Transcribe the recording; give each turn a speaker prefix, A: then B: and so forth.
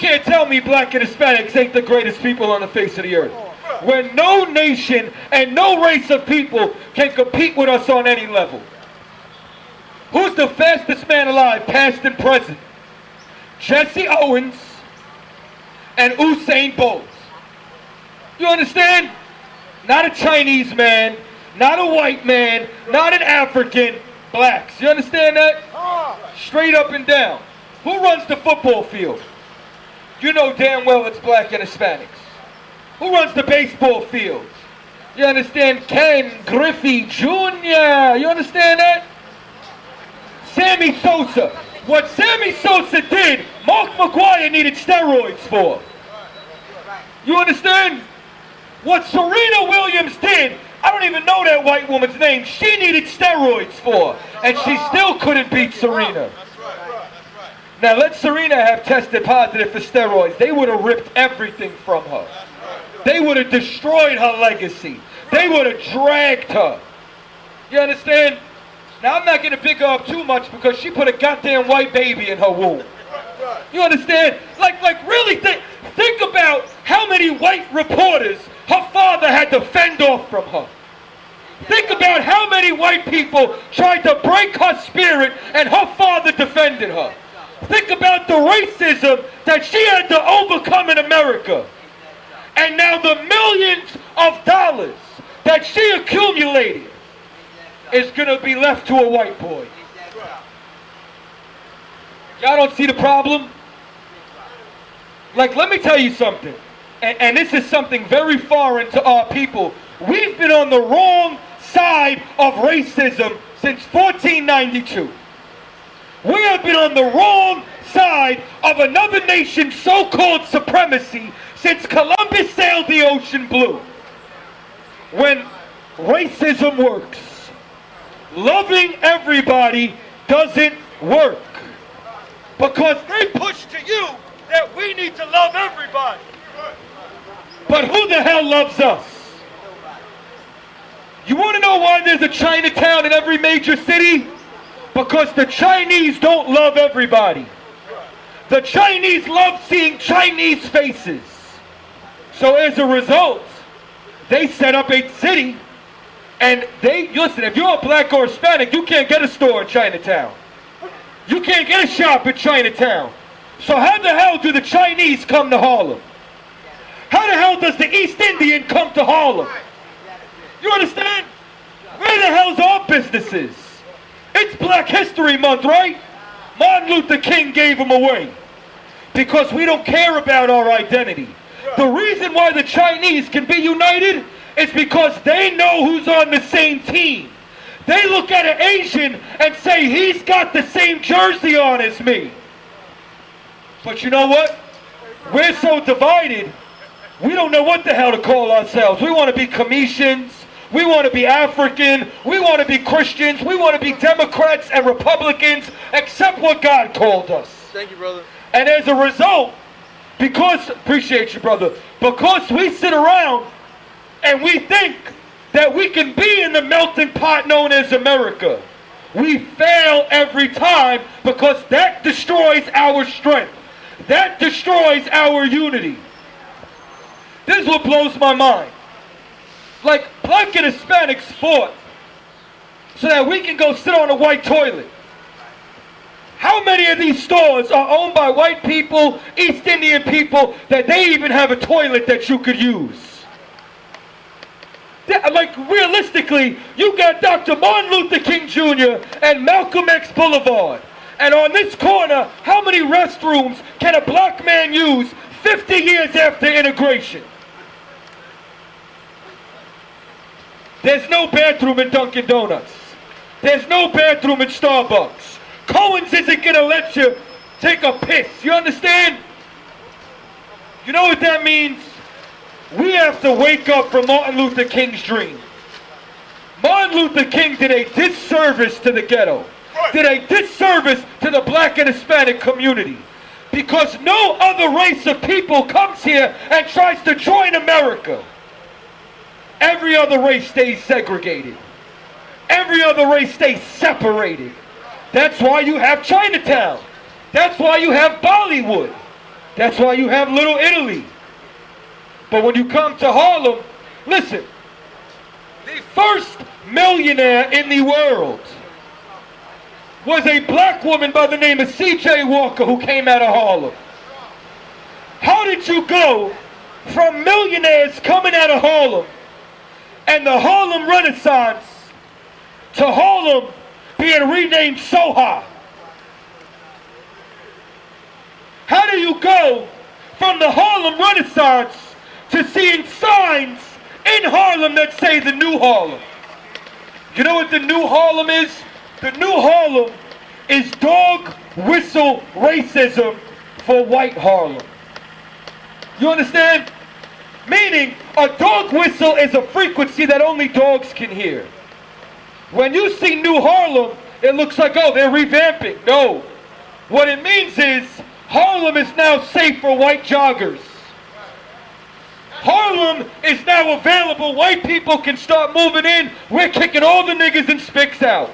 A: can't tell me Black and Hispanics ain't the greatest people on the face of the earth. When no nation and no race of people can compete with us on any level. Who's the fastest man alive, past and present? Jesse Owens and Usain Bolt. You understand? Not a Chinese man, not a white man, not an African, blacks. You understand that? Straight up and down. Who runs the football field? You know damn well it's Black and Hispanics. Who runs the baseball field? You understand? Ken Griffey Jr. You understand that? Sammy Sosa. What Sammy Sosa did, Mark McGuire needed steroids for. You understand? What Serena Williams did, I don't even know that white woman's name, she needed steroids for. And she still couldn't beat Serena. Now let Serena have tested positive for steroids. They would have ripped everything from her. They would have destroyed her legacy. They would have dragged her. You understand? Now I'm not going to pick her up too much because she put a goddamn white baby in her womb. You understand? Like really think about how many white reporters her father had to fend off from her. Think about how many white people tried to break her spirit and her father defended her. Think about the racism that she had to overcome in America. And now the millions of dollars that she accumulated is going to be left to a white boy. Y'all don't see the problem? Like, let me tell you something. And this is something very foreign to our people. We've been on the wrong side of racism since 1492. We have been on the wrong side of another nation's so-called supremacy since Columbus sailed the ocean blue. When racism works, loving everybody doesn't work. Because they push to you that we need to love everybody. But who the hell loves us? You want to know why there's a Chinatown in every major city? Because the Chinese don't love everybody. The Chinese love seeing Chinese faces. So as a result, they set up a city and listen, if you're a black or Hispanic, you can't get a store in Chinatown. You can't get a shop in Chinatown. So how the hell do the Chinese come to Harlem? How the hell does the East Indian come to Harlem? You understand? Where the hell's our businesses? It's Black History Month, right? Martin Luther King gave them away. Because we don't care about our identity. The reason why the Chinese can be united is because they know who's on the same team. They look at an Asian and say, he's got the same jersey on as me. But you know what? We're so divided, we don't know what the hell to call ourselves. We want to be Cometians. We want to be African. We want to be Christians. We want to be Democrats and Republicans, except what God called us.
B: Thank you, brother.
A: And as a result, appreciate you, brother, because we sit around and we think that we can be in the melting pot known as America, we fail every time because that destroys our strength. That destroys our unity. This is what blows my mind. Like, Black and Hispanics fought so that we can go sit on a white toilet. How many of these stores are owned by white people, East Indian people, that they even have a toilet that you could use? Like, realistically, you got Dr. Martin Luther King Jr. and Malcolm X Boulevard. And on this corner, how many restrooms can a black man use 50 years after integration? There's no bathroom in Dunkin' Donuts. There's no bathroom in Starbucks. Cohen's isn't going to let you take a piss. You understand? You know what that means? We have to wake up from Martin Luther King's dream. Martin Luther King did a disservice to the ghetto. Did a disservice to the Black and Hispanic community. Because no other race of people comes here and tries to join America. Every other race stays segregated. Every other race stays separated. That's why you have Chinatown. That's why you have Bollywood. That's why you have Little Italy. But when you come to Harlem, listen, the first millionaire in the world was a black woman by the name of C.J. Walker who came out of Harlem. How did you go from millionaires coming out of Harlem and the Harlem Renaissance to Harlem being renamed Soha? How do you go from the Harlem Renaissance to seeing signs in Harlem that say the New Harlem? You know what the New Harlem is? The New Harlem is dog whistle racism for white Harlem. You understand? Meaning, a dog whistle is a frequency that only dogs can hear. When you see New Harlem, it looks like, oh, they're revamping. No. What it means is, Harlem is now safe for white joggers. Harlem is now available. White people can start moving in. We're kicking all the niggas and spics out.